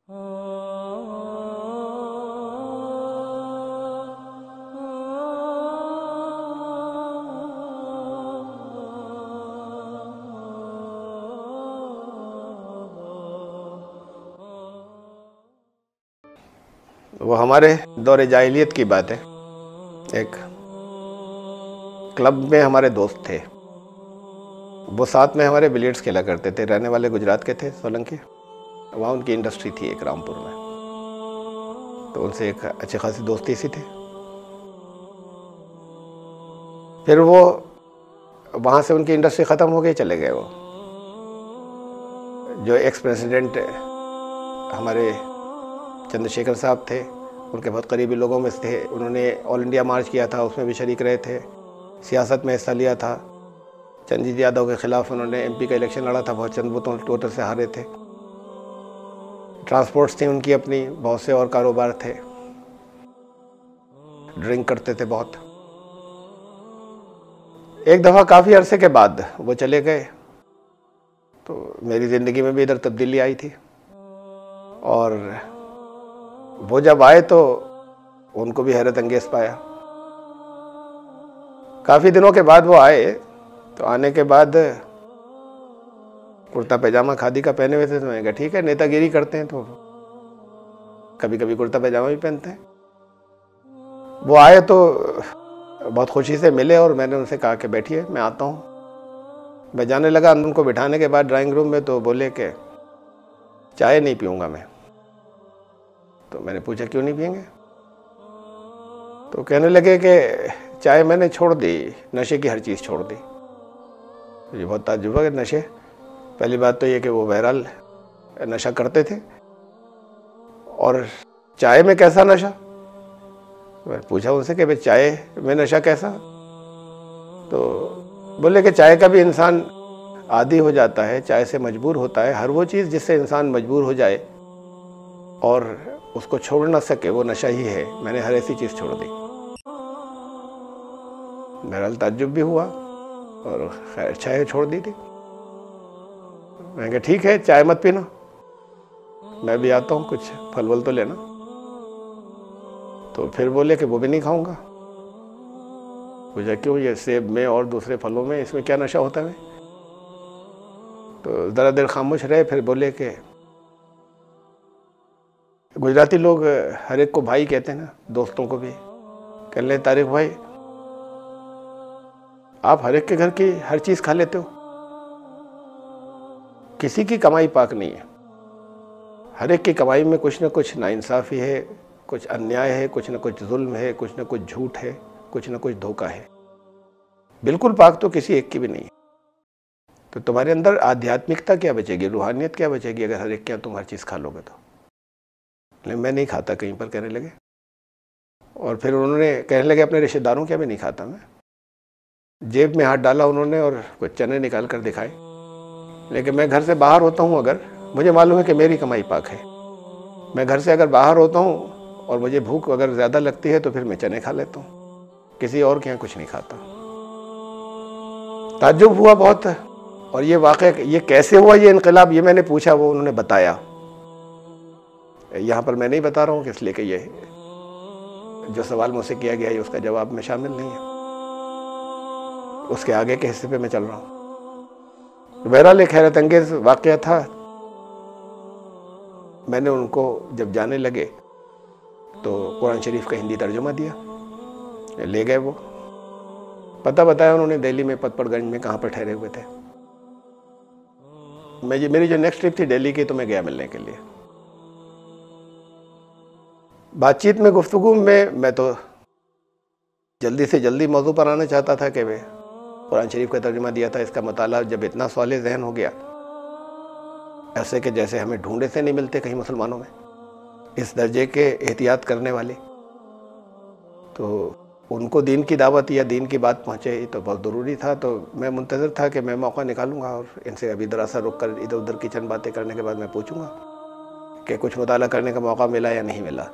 وہ ہمارے دور جاہلیت کی بات ہے. ایک کلب میں ہمارے دوست تھے، وہ ساتھ میں ہمارے بلیئرڈس کھیلا کرتے تھے. رہنے والے گجرات کے تھے، سولنکی. وہاں ان کی انڈسٹری تھی ایک رامپور میں، تو ان سے ایک اچھی خاصی دوستی سی تھی. پھر وہ وہاں سے ان کی انڈسٹری ختم ہو گئی، چلے گئے. وہ جو ایکس پریزیڈنٹ ہمارے چندر شیکھر صاحب تھے، ان کے بہت قریبی لوگوں میں سے تھے. انہوں نے آل انڈیا مارچ کیا تھا، اس میں بھی شریک رہے تھے. سیاست میں حصہ لیا تھا. چندر یادو کے خلاف انہوں نے MP کا الیکشن لڑا تھا، بہت چند ووٹوں ٹوٹل سے ہارے تھے. ٹرانسپورٹس تھی ان کی اپنی، بہت سے اور کاروبار تھے. ڈرنک کرتے تھے بہت. ایک دفعہ کافی عرصے کے بعد وہ چلے گئے، تو میری زندگی میں بھی ادھر تبدیلی آئی تھی. اور وہ جب آئے تو ان کو بھی حیرت انگیز پایا. کافی دنوں کے بعد وہ آئے، تو آنے کے بعد کرتا پیجامہ کھادی کا پہنے ہوئے تھے. تو میں نے کہا ٹھیک ہے، نیتا گیری کرتے ہیں تو کبھی کبھی کرتا پیجامہ بھی پہنتے ہیں. وہ آئے تو بہت خوشی سے ملے، اور میں نے ان سے کہا کہ بیٹھیے میں آتا ہوں. میں جانے لگا ان کو بٹھانے کے بعد ڈرائنگ روم میں، تو بولے کہ چائے نہیں پیوں گا میں. تو میں نے پوچھا کیوں نہیں پئیں گے؟ تو کہنے لگے کہ چائے میں نے چھوڑ دی، نشے کی ہر چیز چھوڑ دی. مجھے بہت تعجب ہوا کہ نشے. پہلی بات تو یہ کہ وہ بہرحال نشہ کرتے تھے، اور چائے میں کیسا نشہ؟ میں پوچھا ان سے کہ چائے میں نشہ کیسا؟ تو بولے کہ چائے کا بھی انسان عادی ہو جاتا ہے، چائے سے مجبور ہوتا ہے. ہر وہ چیز جس سے انسان مجبور ہو جائے اور اس کو چھوڑ نہ سکے، وہ نشہ ہی ہے. میں نے ہر ایسی چیز چھوڑ دی. بہرحال تعجب بھی ہوا، اور خیر چائے چھوڑ دی تھی. میں نے کہا ٹھیک ہے، چائے مت پینا، میں بھی آتا ہوں، کچھ پھل ول تو لینا. تو پھر بولے کہ وہ بھی نہیں کھاؤں گا. پوچھا کیوں؟ یہ سیب میں اور دوسرے پھلوں میں اس میں کیا نشہ ہوتا ہے؟ تو ذرا دیر خاموش رہے، پھر بولے کہ گجراتی لوگ ہر ایک کو بھائی کہتے ہیں نا، دوستوں کو بھی. کہنے لگے طارق بھائی، آپ ہر ایک کے گھر کی ہر چیز کھا لیتے ہو، کسی کی کمائی پاک نہیں ہے. ہر ایک کی کمائی میں کچھ نہ کچھ ناانصافی ہے، کچھ انیائے ہے، کچھ نہ کچھ ظلم ہے، کچھ نہ کچھ جھوٹ ہے، کچھ نہ کچھ دھوکہ ہے. بالکل پاک تو کسی ایک کی بھی نہیں ہے. تو تمہارے اندر آدھیاتمکتا کیا بچے گی، روحانیت کیا بچے گی اگر ہر ایک کے تم ہر چیز کھا لو گے تو؟ لیکن میں نہیں کھاتا کہیں پر، کہنے لگے. اور پھر انہوں نے کہنے لگے اپنے رشتہ داروں کیا بھی نہیں کھاتا میں. جیب میں ہاتھ ڈالا انہوں نے اور کچھ چنے نکال کر دکھائے. لیکن میں گھر سے باہر ہوتا ہوں، اگر مجھے معلوم ہے کہ میری کمائی پاک ہے. میں گھر سے اگر باہر ہوتا ہوں اور مجھے بھوک اگر زیادہ لگتی ہے تو پھر میں چنے کھا لیتا ہوں، کسی اور کے یہاں کچھ نہیں کھاتا. تعجب ہوا بہت. اور یہ واقعہ یہ کیسے ہوا، یہ انقلاب، یہ میں نے پوچھا، وہ انہوں نے بتایا. یہاں پر میں نہیں بتا رہا ہوں کہ اس لیے کہ یہ جو سوال مجھ سے کیا گیا ہے اس کا جواب میں شامل نہیں ہے، اس کے آگے کے حصے پہ میں چل رہا ہوں. بہرحال ایک حیرت انگیز واقعہ تھا. میں نے ان کو جب جانے لگے تو قرآن شریف کا ہندی ترجمہ دیا، لے گئے. وہ پتہ بتایا انہوں نے دہلی میں پتپڑ گنج میں کہاں پر ٹھہرے ہوئے تھے. میری جو نیکسٹ ٹرپ تھی دہلی کی، تو میں گیا ملنے کے لیے. بات چیت میں، گفتگو میں تو جلدی سے جلدی موضوع پر آنا چاہتا تھا کہ میں قرآن شریف کا ترجمہ دیا تھا. اس کا مطالعہ جب اتنا سوال ذہن ہو گیا، ایسے کہ جیسے ہمیں ڈھونڈے سے نہیں ملتے کہیں مسلمانوں میں اس درجے کے احتیاط کرنے والے، تو ان کو دین کی دعوت یا دین کی بات پہنچے تو بہت ضروری تھا. تو میں منتظر تھا کہ میں موقع نکالوں گا اور ان سے ابھی ذرا سا رک کر ادھر ادھر کی چند باتیں کرنے کے بعد میں پوچھوں گا کہ کچھ مطالعہ کرنے کا موقع ملا یا نہیں ملا.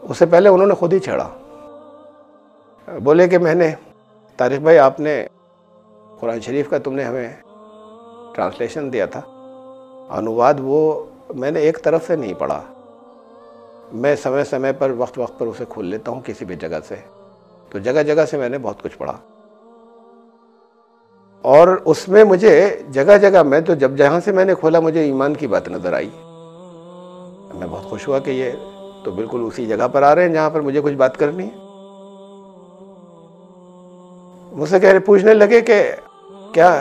اس سے پہلے انہوں نے خود ہی چھیڑا. بولے کہ میں نے، طارق بھائی آپ نے قرآن شریف کا تم نے ہمیں ٹرانسلیشن دیا تھا، انواد وہ میں نے ایک طرف سے نہیں پڑھا، میں سمے سمے پر وقت وقت پر اسے کھول لیتا ہوں کسی بھی جگہ سے، تو جگہ جگہ سے میں نے بہت کچھ پڑھا، اور اس میں مجھے جگہ جگہ میں تو جب جہاں سے میں نے کھولا مجھے ایمان کی بات نظر آئی. میں بہت خوش ہوا کہ یہ تو بالکل اسی جگہ پر آ رہے ہیں جہاں پر مجھے کچھ بات کرنی ہے. مجھ سے پوچھنے لگے کہ کیا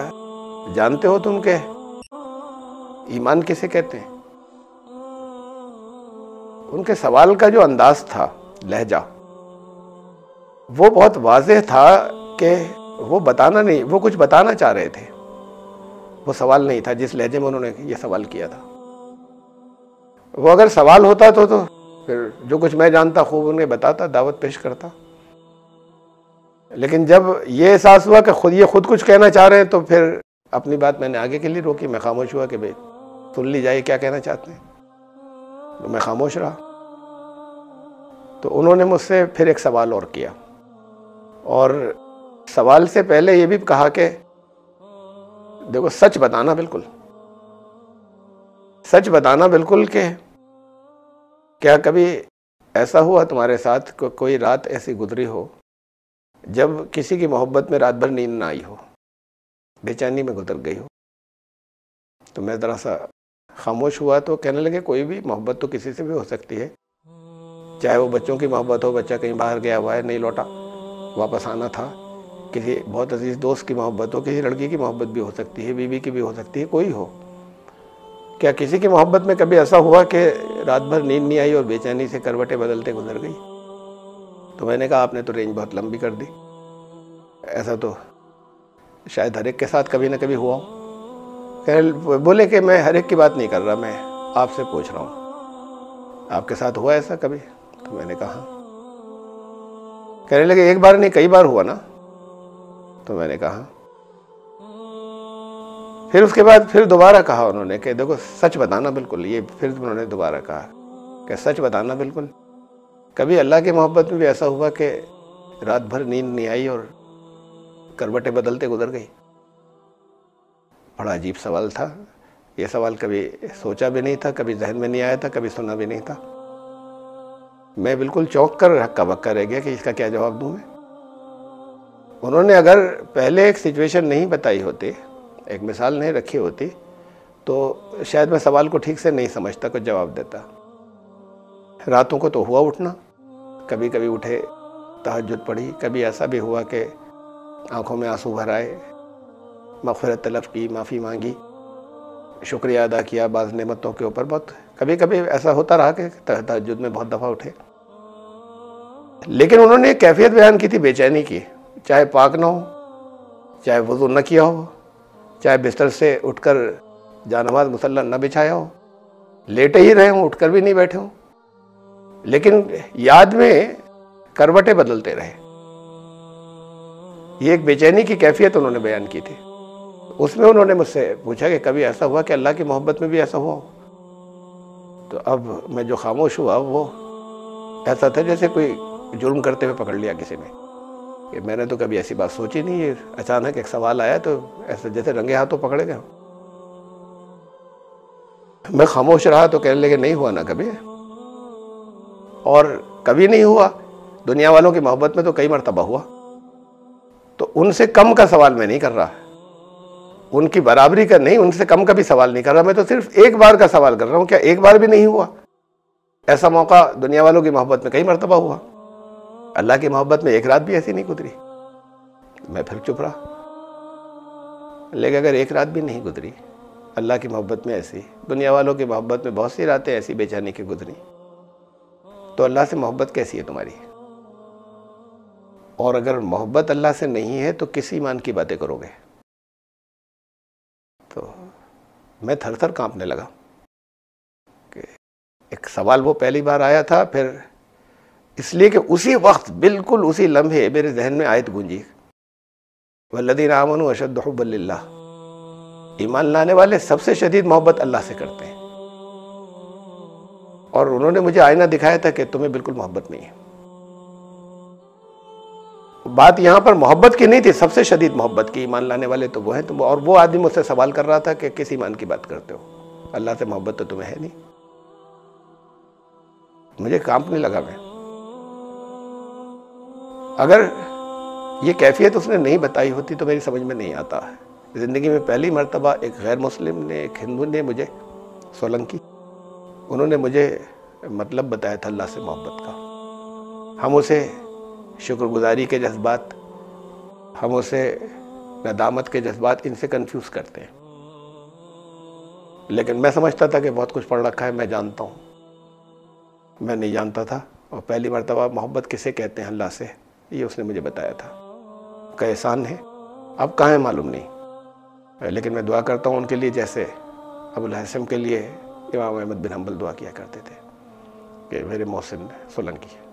جانتے ہو تم کہ ایمان کسے کہتے ہیں؟ ان کے سوال کا جو انداز تھا، لہجہ، وہ بہت واضح تھا کہ وہ کچھ بتانا چاہ رہے تھے. وہ سوال نہیں تھا جس لہجے میں انہوں نے یہ سوال کیا تھا. وہ اگر سوال ہوتا تو پھر جو کچھ میں جانتا خوب انہیں بتاتا، دعوت پیش کرتا. لیکن جب یہ احساس ہوا کہ یہ خود کچھ کہنا چاہ رہے ہیں تو پھر اپنی بات میں نے آگے کے لیے روکی. میں خاموش ہوا کہ بھئی سن لی جائے کیا کہنا چاہتے ہیں. تو میں خاموش رہا. تو انہوں نے مجھ سے پھر ایک سوال اور کیا، اور سوال سے پہلے یہ بھی کہا کہ دیکھو سچ بتانا بالکل کہ کیا کبھی ایسا ہوا تمہارے ساتھ کہ کوئی رات ایسی گزری ہو جب کسی کی محبت میں رات بھر نیند نہ آئی ہو، بے چینی میں گزر گئی ہو؟ تو میں ذرا سا خاموش ہوا. تو کہنے لگے کوئی بھی محبت تو کسی سے بھی ہو سکتی ہے، چاہے وہ بچوں کی محبت ہو، بچہ کہیں باہر گیا ہوا ہے نہیں لوٹا، واپس آنا تھا، کسی بہت عزیز دوست کی محبت ہو، کسی لڑکی کی محبت بھی ہو سکتی ہے، بیوی کی بھی ہو سکتی ہے، کوئی ہو. کیا کسی کی محبت میں کبھی ایسا ہوا کہ رات بھر نیند نہیں آئی اور بے چینی سے کروٹیں بدلتے گزر گئی؟ تو میں نے کہا آپ نے تو رینج بہت لمبی کر دی، ایسا تو شاید ہر ایک کے ساتھ کبھی نہ کبھی ہوا ہو. بولے کہ میں ہر ایک کی بات نہیں کر رہا، میں آپ سے پوچھ رہا ہوں آپ کے ساتھ ہوا ایسا کبھی؟ تو میں نے کہا ہاں. کہنے لگے ایک بار نہیں کئی بار ہوا نا؟ تو میں نے کہا. پھر اس کے بعد پھر دوبارہ کہا انہوں نے کہ دیکھو سچ بتانا بالکل. یہ پھر انہوں نے دوبارہ کہا کہ سچ بتانا بالکل. کبھی اللہ کی محبت میں بھی ایسا ہوا کہ رات بھر نیند نہیں آئی اور کروٹیں بدلتے گزر گئی؟ بڑا عجیب سوال تھا. یہ سوال کبھی سوچا بھی نہیں تھا، کبھی ذہن میں نہیں آیا تھا، کبھی سنا بھی نہیں تھا. میں بالکل چونک کر ہکا بکا رہ گیا کہ اس کا کیا جواب دوں میں. انہوں نے اگر پہلے ایک سچویشن نہیں بتائی ہوتی، ایک مثال نہیں رکھی ہوتی، تو شاید میں سوال کو ٹھیک سے نہیں سمجھتا، کچھ جواب دیتا. راتوں کو تو ہوا اٹھنا، کبھی کبھی اٹھے، تہجد پڑھی، کبھی ایسا بھی ہوا کہ آنکھوں میں آنسو بھر آئے، مغفرت طلب کی، معافی مانگی، شکریہ ادا کیا بعض نعمتوں کے اوپر. بہت کبھی کبھی ایسا ہوتا رہا کہ تہجد میں بہت دفعہ اٹھے. لیکن انہوں نے ایک کیفیت بیان کی تھی بے چینی کی، چاہے پاک نہ ہو، چاہے وضو نہ کیا ہو، چاہے بستر سے اٹھ کر جانماز مصلی نہ بچھایا ہو، لیٹے ہی رہے ہوں، اٹھ کر بھی نہیں بیٹھے ہوں، لیکن یاد میں کروٹیں بدلتے رہے. یہ ایک بے چینی کی کیفیت انہوں نے بیان کی تھی. اس میں انہوں نے مجھ سے پوچھا کہ کبھی ایسا ہوا کہ اللہ کی محبت میں بھی ایسا ہوا ہو؟ تو اب میں جو خاموش ہوا وہ ایسا تھا جیسے کوئی جرم کرتے ہوئے پکڑ لیا کسی نے، کہ میں نے تو کبھی ایسی بات سوچی نہیں. یہ اچانک ایک سوال آیا تو ایسا جیسے رنگے ہاتھوں پکڑے گئے. میں خاموش رہا. تو کہنے لگے نہیں ہوا نا کبھی، اور کبھی نہیں ہوا. دنیا والوں کی محبت میں تو کئی مرتبہ ہوا. تو ان سے کم کا سوال میں نہیں کر رہا، ان کی برابری کا نہیں، ان سے کم کا بھی سوال نہیں کر رہا. میں تو صرف ایک بار کا سوال کر رہا ہوں. کیا ایک بار بھی نہیں ہوا؟ ایسا موقع دنیا والوں کی محبت میں کئی مرتبہ ہوا، اللہ کی محبت میں ایک رات بھی ایسی نہیں گزری. میں پھر چپ رہا. لیکن اگر ایک رات بھی نہیں گزری اللہ کی محبت میں ایسی، دنیا والوں کی محبت میں بہت سی راتیں ایسی بے چینی کی گزری، تو اللہ سے محبت کیسی ہے تمہاری؟ اور اگر محبت اللہ سے نہیں ہے تو کس ایمان کی باتیں کرو گے؟ تو میں تھر تھر کانپنے لگا کہ ایک سوال وہ پہلی بار آیا تھا، پھر اس لیے کہ اسی وقت بالکل اسی لمحے میرے ذہن میں آیت گونجی، والذین آمنوا اشد حبا للہ، ایمان لانے والے سب سے شدید محبت اللہ سے کرتے ہیں. اور انہوں نے مجھے آئینہ دکھایا تھا کہ تمہیں بالکل محبت نہیں ہے. بات یہاں پر محبت کی نہیں تھی، سب سے شدید محبت کی. ایمان لانے والے تو وہ ہیں. اور وہ آدمی مجھ سے سوال کر رہا تھا کہ کس ایمان کی بات کرتے ہو؟ اللہ سے محبت تو تمہیں ہے نہیں. مجھے کانپنے لگا میں. اگر یہ کیفیت اس نے نہیں بتائی ہوتی تو میری سمجھ میں نہیں آتا. زندگی میں پہلی مرتبہ ایک غیر مسلم نے، ایک ہندو نے مجھے، سولنکی، انہوں نے مجھے مطلب بتایا تھا اللہ سے محبت کا. ہم اسے شکر گزاری کے جذبات، ہم اسے ندامت کے جذبات، ان سے کنفیوز کرتے ہیں. لیکن میں سمجھتا تھا کہ بہت کچھ پڑھ رکھا ہے، میں جانتا ہوں. میں نہیں جانتا تھا. اور پہلی مرتبہ محبت کسے کہتے ہیں اللہ سے، یہ اس نے مجھے بتایا تھا. کا احسان ہے. اب کہاں ہے معلوم نہیں. لیکن میں دعا کرتا ہوں ان کے لیے جیسے ابو الحسن کے لیے امام احمد بن حنبل دعا کیا کرتے تھے کہ میرے محسن سولنکی.